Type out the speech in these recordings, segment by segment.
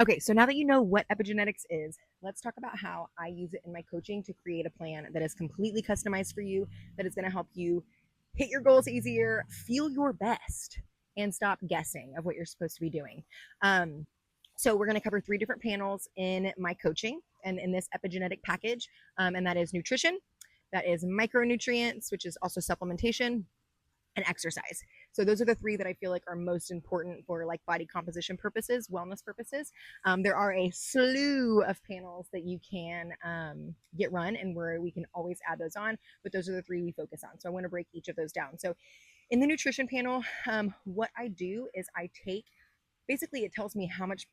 Okay, so now that you know what epigenetics is, let's talk about how I use it in my coaching to create a plan that is completely customized for you, that is going to help you hit your goals easier, feel your best, and stop guessing of what you're supposed to be doing. Um, so, we're going to cover 3 different panels in my coaching and in this epigenetic package, and that is nutrition, that is micronutrients, which is also supplementation, and exercise. So those are the 3 that I feel like are most important for like body composition purposes, wellness purposes. There are a slew of panels that you can get run and where we can always add those on, but those are the 3 we focus on. So I want to break each of those down. So in the nutrition panel, what I do is I take, basically it tells me how much,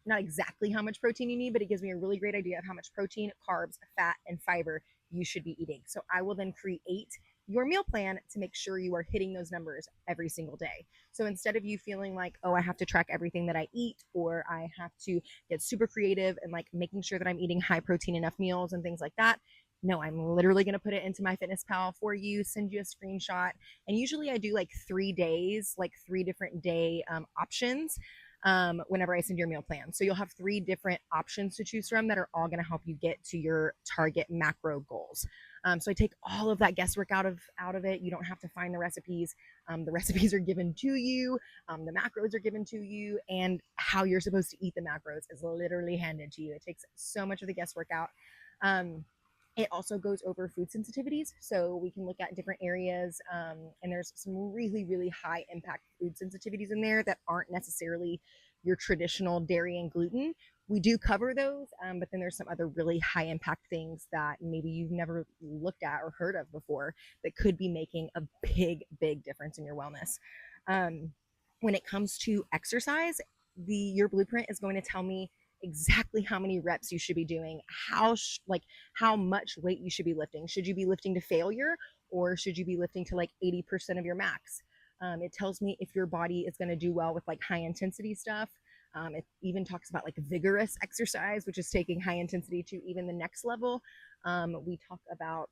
not exactly how much protein you need, but it gives me a really great idea of how much protein, carbs, fat, and fiber you should be eating. So I will then create your meal plan to make sure you are hitting those numbers every single day. So instead of you feeling like, oh, I have to track everything that I eat, or I have to get super creative and like making sure that I'm eating high protein enough meals and things like that, no, I'm literally going to put it into MyFitnessPal for you, send you a screenshot. And usually I do like 3 days, like 3 different day options whenever I send your meal plan. So you'll have 3 different options to choose from that are all going to help you get to your target macro goals. So I take all of that guesswork out of it. You don't have to find the recipes. The recipes are given to you. The macros are given to you, and how you're supposed to eat the macros is literally handed to you. It takes so much of the guesswork out. It also goes over food sensitivities, so we can look at different areas, and there's some really, really high impact food sensitivities in there that aren't necessarily your traditional dairy and gluten. We do cover those, but then there's some other really high impact things that maybe you've never looked at or heard of before that could be making a big, big difference in your wellness. When it comes to exercise, your blueprint is going to tell me exactly how many reps you should be doing, how much weight you should be lifting. Should you be lifting to failure, or should you be lifting to like 80% of your max? It tells me if your body is going to do well with like high intensity stuff. It even talks about like vigorous exercise, which is taking high intensity to even the next level. We talk about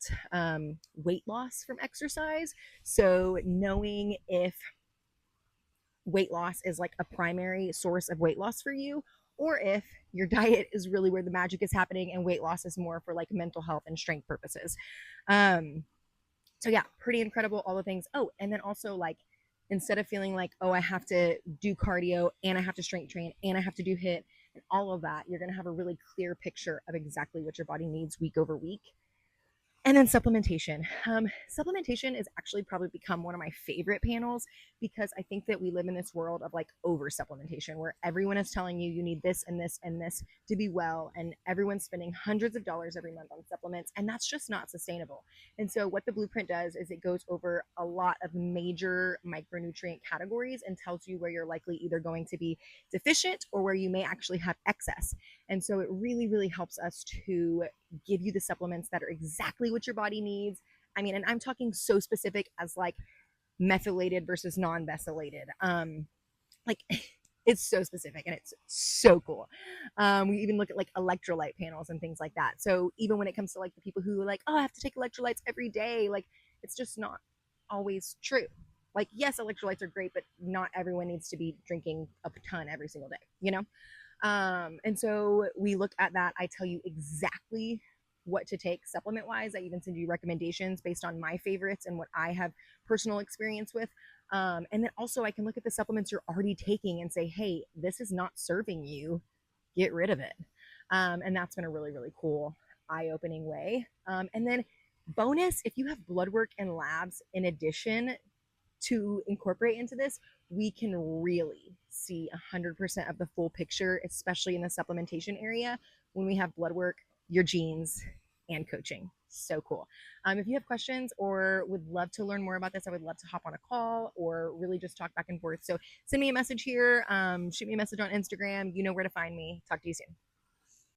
weight loss from exercise. So knowing if weight loss is like a primary source of weight loss for you, or if your diet is really where the magic is happening and weight loss is more for like mental health and strength purposes. So yeah, pretty incredible, all the things. Oh, and then also like, instead of feeling like, oh, I have to do cardio and I have to strength train and I have to do HIIT and all of that, you're going to have a really clear picture of exactly what your body needs week over week. And then supplementation. Supplementation is actually probably become one of my favorite panels, because I think that we live in this world of like over supplementation where everyone is telling you need this and this and this to be well. And everyone's spending hundreds of dollars every month on supplements. And that's just not sustainable. And so what the blueprint does is it goes over a lot of major micronutrient categories and tells you where you're likely either going to be deficient or where you may actually have excess. And so it really, really helps us to give you the supplements that are exactly what your body needs. I mean, and I'm talking so specific as like methylated versus non-methylated. Like it's so specific and it's so cool. We even look at like electrolyte panels and things like that. So even when it comes to like the people who are like, oh, I have to take electrolytes every day, like it's just not always true. Like, yes, electrolytes are great, but not everyone needs to be drinking a ton every single day, you know? And so we look at that. I tell you exactly what to take supplement wise. I even send you recommendations based on my favorites and what I have personal experience with. And then also I can look at the supplements you're already taking and say, hey, this is not serving you. Get rid of it. And that's been a really, really cool eye-opening way. And then bonus, if you have blood work and labs in addition to incorporate into this, we can really see 100% of the full picture, especially in the supplementation area, when we have blood work, your genes, and coaching. So cool. If you have questions or would love to learn more about this, I would love to hop on a call or really just talk back and forth. So send me a message here, shoot me a message on Instagram. You know where to find me. Talk to you soon.